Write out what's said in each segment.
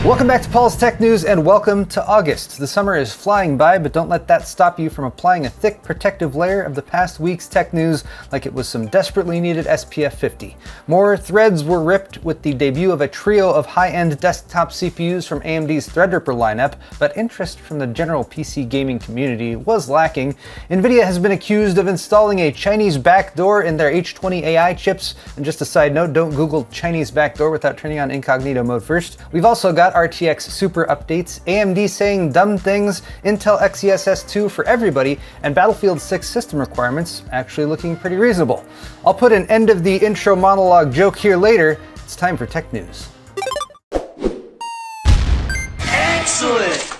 Welcome back to Paul's Tech News and welcome to August. The summer is flying by, but don't let that stop you from applying a thick protective layer of the past week's tech news like it was some desperately needed SPF 50. More threads were ripped with the debut of a trio of high-end desktop CPUs from AMD's Threadripper lineup, but interest from the general PC gaming community was lacking. Nvidia has been accused of installing a Chinese backdoor in their H20 AI chips, and just a side note, don't Google Chinese backdoor without turning on incognito mode first. We've also got RTX super updates, AMD saying dumb things, Intel XeSS 2 for everybody, and Battlefield 6 system requirements actually looking pretty reasonable. I'll put an end of the intro monologue joke here later. It's time for tech news. Excellent!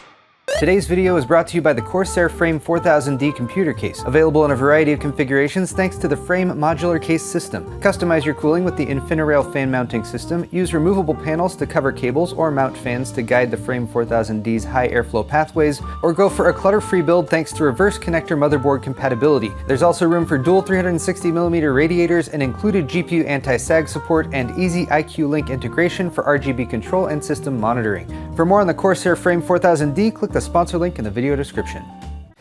Today's video is brought to you by the Corsair Frame 4000D computer case, available in a variety of configurations thanks to the Frame modular case system. Customize your cooling with the InfiniRail fan mounting system, use removable panels to cover cables or mount fans to guide the Frame 4000D's high airflow pathways, or go for a clutter-free build thanks to reverse connector motherboard compatibility. There's also room for dual 360mm radiators and included GPU anti-sag support and easy IQ Link integration for RGB control and system monitoring. For more on the Corsair Frame 4000D, click the sponsor link in the video description.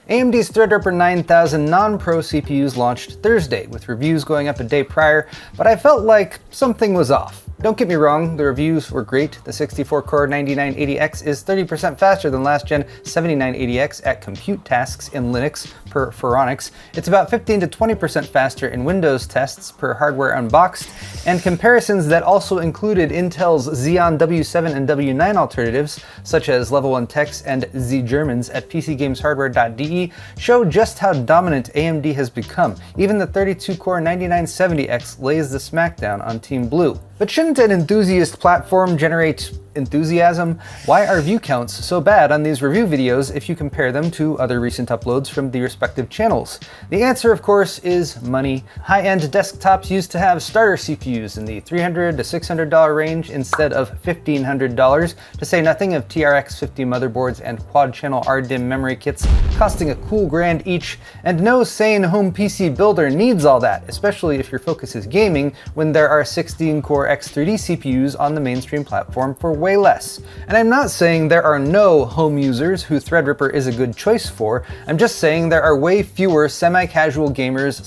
AMD's Threadripper 9000 non-pro CPUs launched Thursday, with reviews going up a day prior, but I felt like something was off. Don't get me wrong, the reviews were great. The 64-core 9980X is 30% faster than last-gen 7980X at compute tasks in Linux per Phoronix. It's about 15 to 20% faster in Windows tests per Hardware Unboxed, and comparisons that also included Intel's Xeon W7 and W9 alternatives, such as Level 1 Techs and Z-Germans at PCGamesHardware.de, show just how dominant AMD has become. Even the 32-core 9970X lays the smackdown on Team Blue. But shouldn't an enthusiast platform generate enthusiasm? Why are view counts so bad on these review videos if you compare them to other recent uploads from the respective channels? The answer, of course, is money. High-end desktops used to have starter CPUs in the $300 to $600 range instead of $1,500, to say nothing of TRX 50 motherboards and quad-channel RDIMM memory kits costing a cool grand each, and no sane home PC builder needs all that, especially if your focus is gaming, when there are 16-core X3D CPUs on the mainstream platform for way less. And I'm not saying there are no home users who Threadripper is a good choice for, I'm just saying there are way fewer semi-casual gamers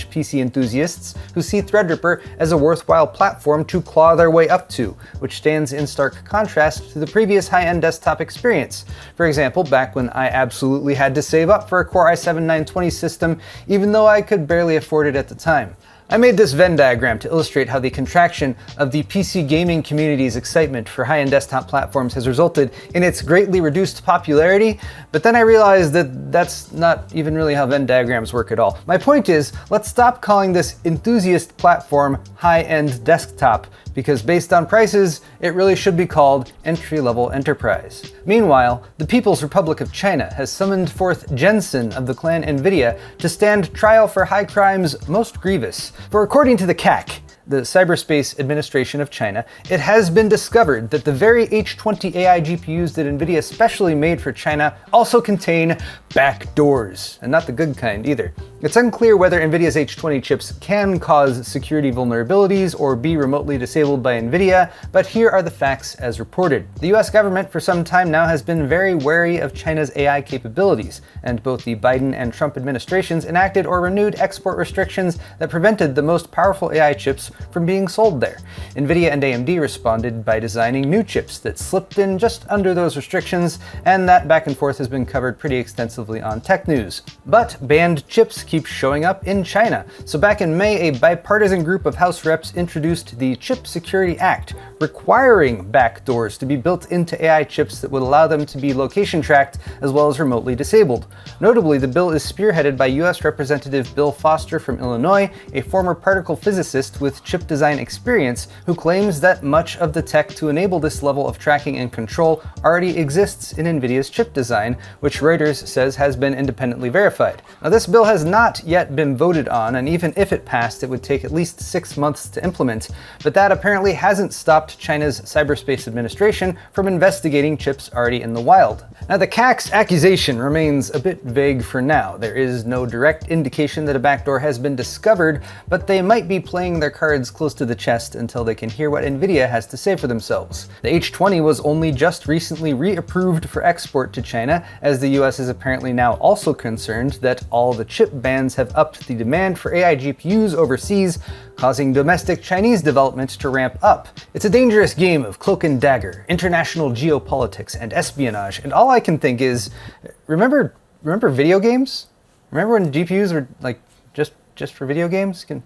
/ PC enthusiasts who see Threadripper as a worthwhile platform to claw their way up to, which stands in stark contrast to the previous high-end desktop experience. For example, back when I absolutely had to save up for a Core i7-920 system, even though I could barely afford it at the time. I made this Venn diagram to illustrate how the contraction of the PC gaming community's excitement for high-end desktop platforms has resulted in its greatly reduced popularity, but then I realized that that's not even really how Venn diagrams work at all. My point is, let's stop calling this enthusiast platform high-end desktop, because based on prices, it really should be called entry-level enterprise. Meanwhile, the People's Republic of China has summoned forth Jensen of the clan Nvidia to stand trial for high crimes most grievous. For according to the CAC, the Cyberspace Administration of China, it has been discovered that the very H20 AI GPUs that Nvidia specially made for China also contain backdoors, and not the good kind either. It's unclear whether Nvidia's H20 chips can cause security vulnerabilities or be remotely disabled by Nvidia, but here are the facts as reported. The US government for some time now has been very wary of China's AI capabilities, and both the Biden and Trump administrations enacted or renewed export restrictions that prevented the most powerful AI chips from being sold there. Nvidia and AMD responded by designing new chips that slipped in just under those restrictions, and that back and forth has been covered pretty extensively on Tech News. But banned chips keep showing up in China. So back in May, a bipartisan group of House reps introduced the Chip Security Act, requiring backdoors to be built into AI chips that would allow them to be location tracked as well as remotely disabled. Notably, the bill is spearheaded by US Representative Bill Foster from Illinois, a former particle physicist with chip design experience, who claims that much of the tech to enable this level of tracking and control already exists in Nvidia's chip design, which Reuters says has been independently verified. Now, this bill has not not yet been voted on, and even if it passed, it would take at least 6 months to implement. But that apparently hasn't stopped China's Cyberspace Administration from investigating chips already in the wild. Now, the CAC's accusation remains a bit vague for now. There is no direct indication that a backdoor has been discovered, but they might be playing their cards close to the chest until they can hear what Nvidia has to say for themselves. The H20 was only just recently reapproved for export to China, as the US is apparently now also concerned that all the chip bans have upped the demand for AI GPUs overseas, causing domestic Chinese development to ramp up. It's a dangerous game of cloak and dagger, international geopolitics, and espionage, and all I can think is, remember video games? Remember when GPUs were like just for video games? Can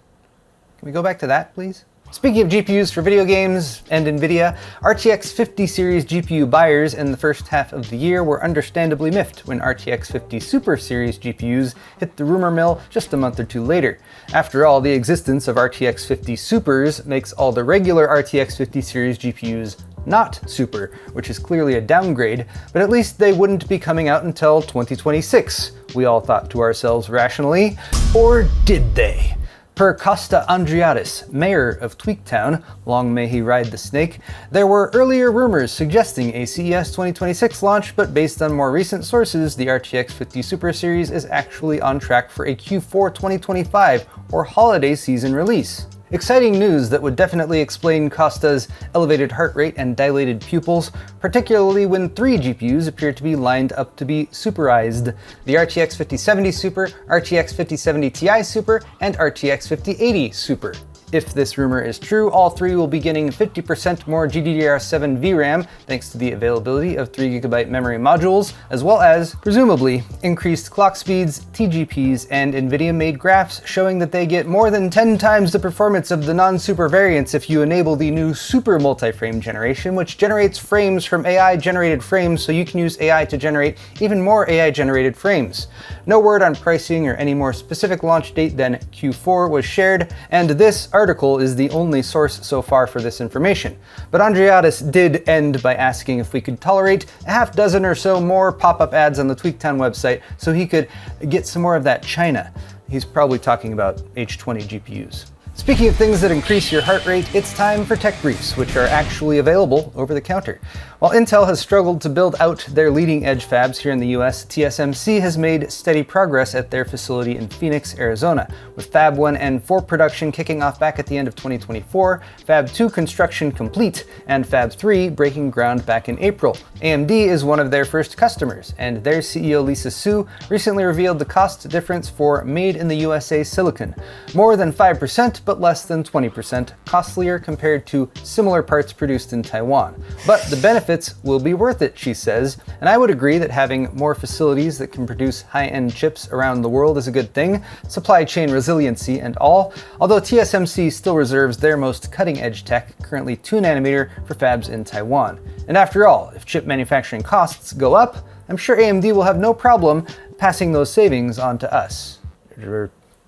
we go back to that, please? Speaking of GPUs for video games and Nvidia, RTX 50 series GPU buyers in the first half of the year were understandably miffed when RTX 50 Super series GPUs hit the rumor mill just a month or two later. After all, the existence of RTX 50 Supers makes all the regular RTX 50 series GPUs not super, which is clearly a downgrade, but at least they wouldn't be coming out until 2026, we all thought to ourselves rationally. Or did they? Per Costa Andreadis, mayor of Tweaktown, long may he ride the snake, there were earlier rumors suggesting a CES 2026 launch, but based on more recent sources, the RTX 50 Super series is actually on track for a Q4 2025 or holiday season release. Exciting news that would definitely explain Costa's elevated heart rate and dilated pupils, particularly when 3 GPUs appear to be lined up to be superized: the RTX 5070 Super, RTX 5070 Ti Super, and RTX 5080 Super. If this rumor is true, all 3 will be getting 50% more GDDR7 VRAM thanks to the availability of 3GB memory modules, as well as, presumably, increased clock speeds, TGPs, and Nvidia-made graphs showing that they get more than 10 times the performance of the non-super variants if you enable the new Super multi-frame generation, which generates frames from AI-generated frames so you can use AI to generate even more AI-generated frames. No word on pricing or any more specific launch date than Q4 was shared, and this article is the only source so far for this information. But Andreadis did end by asking if we could tolerate a half dozen or so more pop-up ads on the Tweaktown website so he could get some more of that China. He's probably talking about H20 GPUs. Speaking of things that increase your heart rate, it's time for tech briefs, which are actually available over the counter. While Intel has struggled to build out their leading-edge fabs here in the US, TSMC has made steady progress at their facility in Phoenix, Arizona, with Fab 1 and 4 production kicking off back at the end of 2024, Fab 2 construction complete, and Fab 3 breaking ground back in April. AMD is one of their first customers, and their CEO Lisa Su recently revealed the cost difference for made in the USA silicon: more than 5%, but less than 20% costlier compared to similar parts produced in Taiwan. But the benefits will be worth it, she says, and I would agree that having more facilities that can produce high-end chips around the world is a good thing, supply chain resiliency and all, although TSMC still reserves their most cutting-edge tech, currently 2nm, for fabs in Taiwan. And after all, if chip manufacturing costs go up, I'm sure AMD will have no problem passing those savings on to us.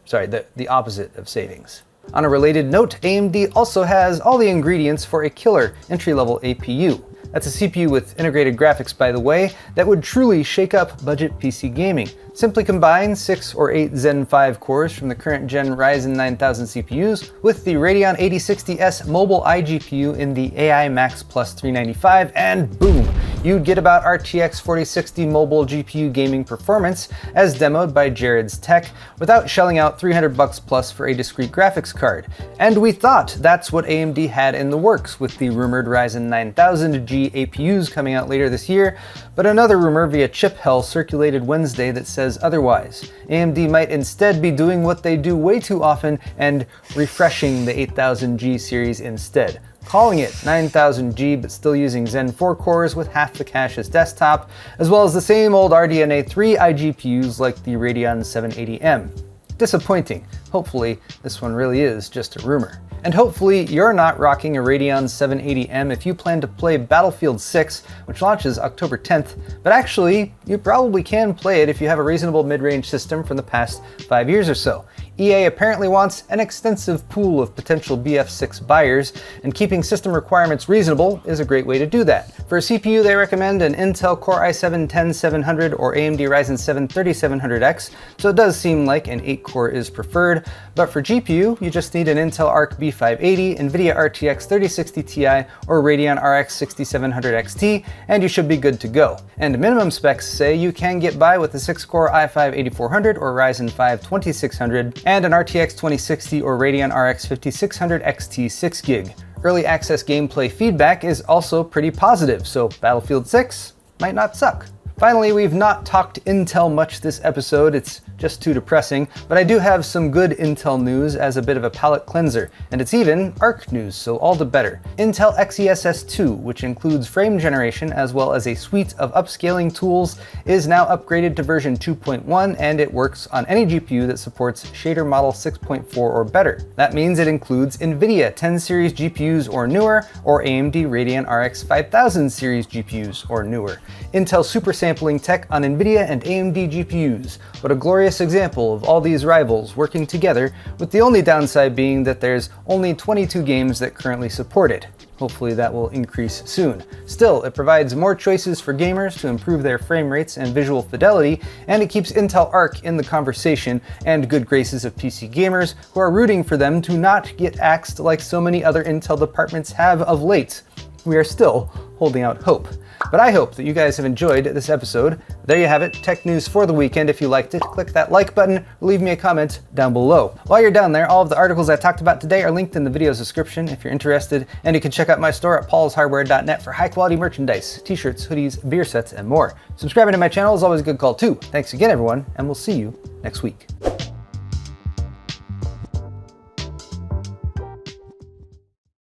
Sorry, the opposite of savings. On a related note, AMD also has all the ingredients for a killer entry-level APU. That's a CPU with integrated graphics, by the way, that would truly shake up budget PC gaming. Simply combine 6 or 8 Zen 5 cores from the current gen Ryzen 9000 CPUs with the Radeon 8060S mobile iGPU in the AI Max Plus 395, and boom! You'd get about RTX 4060 mobile GPU gaming performance, as demoed by Jared's Tech, without shelling out $300 plus for a discrete graphics card. And we thought that's what AMD had in the works with the rumored Ryzen 9000G APUs coming out later this year, but another rumor via Chip Hell circulated Wednesday that says otherwise. AMD might instead be doing what they do way too often and refreshing the 8000G series instead, calling it 9000G but still using Zen 4 cores with half the cache as desktop, as well as the same old RDNA 3 iGPUs like the Radeon 780M. Disappointing. Hopefully this one really is just a rumor. And hopefully you're not rocking a Radeon 780M if you plan to play Battlefield 6, which launches October 10th, but actually, you probably can play it if you have a reasonable mid-range system from the past 5 years or so. EA apparently wants an extensive pool of potential BF6 buyers, and keeping system requirements reasonable is a great way to do that. For a CPU, they recommend an Intel Core i7-10700 or AMD Ryzen 7 3700X, so it does seem like an 8-core is preferred. But for GPU, you just need an Intel Arc B580, Nvidia RTX 3060 Ti, or Radeon RX 6700 XT, and you should be good to go. And minimum specs say you can get by with a 6-core i5-8400 or Ryzen 5 2600, and an RTX 2060 or Radeon RX 5600 XT 6GB. Early access gameplay feedback is also pretty positive, so Battlefield 6 might not suck. Finally, we've not talked Intel much this episode, it's just too depressing, but I do have some good Intel news as a bit of a palate cleanser, and it's even ARC news, so all the better. Intel XeSS 2, which includes frame generation as well as a suite of upscaling tools, is now upgraded to version 2.1, and it works on any GPU that supports shader model 6.4 or better. That means it includes Nvidia 10 series GPUs or newer, or AMD Radeon RX 5000 series GPUs or newer. Intel super sampling tech on Nvidia and AMD GPUs. What a glorious example of all these rivals working together, with the only downside being that there's only 22 games that currently support it. Hopefully that will increase soon. Still, it provides more choices for gamers to improve their frame rates and visual fidelity, and it keeps Intel Arc in the conversation and good graces of PC gamers who are rooting for them to not get axed like so many other Intel departments have of late. We are still holding out hope. But I hope that you guys have enjoyed this episode. There you have it, tech news for the weekend. If you liked it, click that like button or leave me a comment down below. While you're down there, all of the articles I talked about today are linked in the video's description if you're interested, and you can check out my store at paulshardware.net for high quality merchandise, t-shirts, hoodies, beer sets, and more. Subscribing to my channel is always a good call too. Thanks again everyone, and we'll see you next week.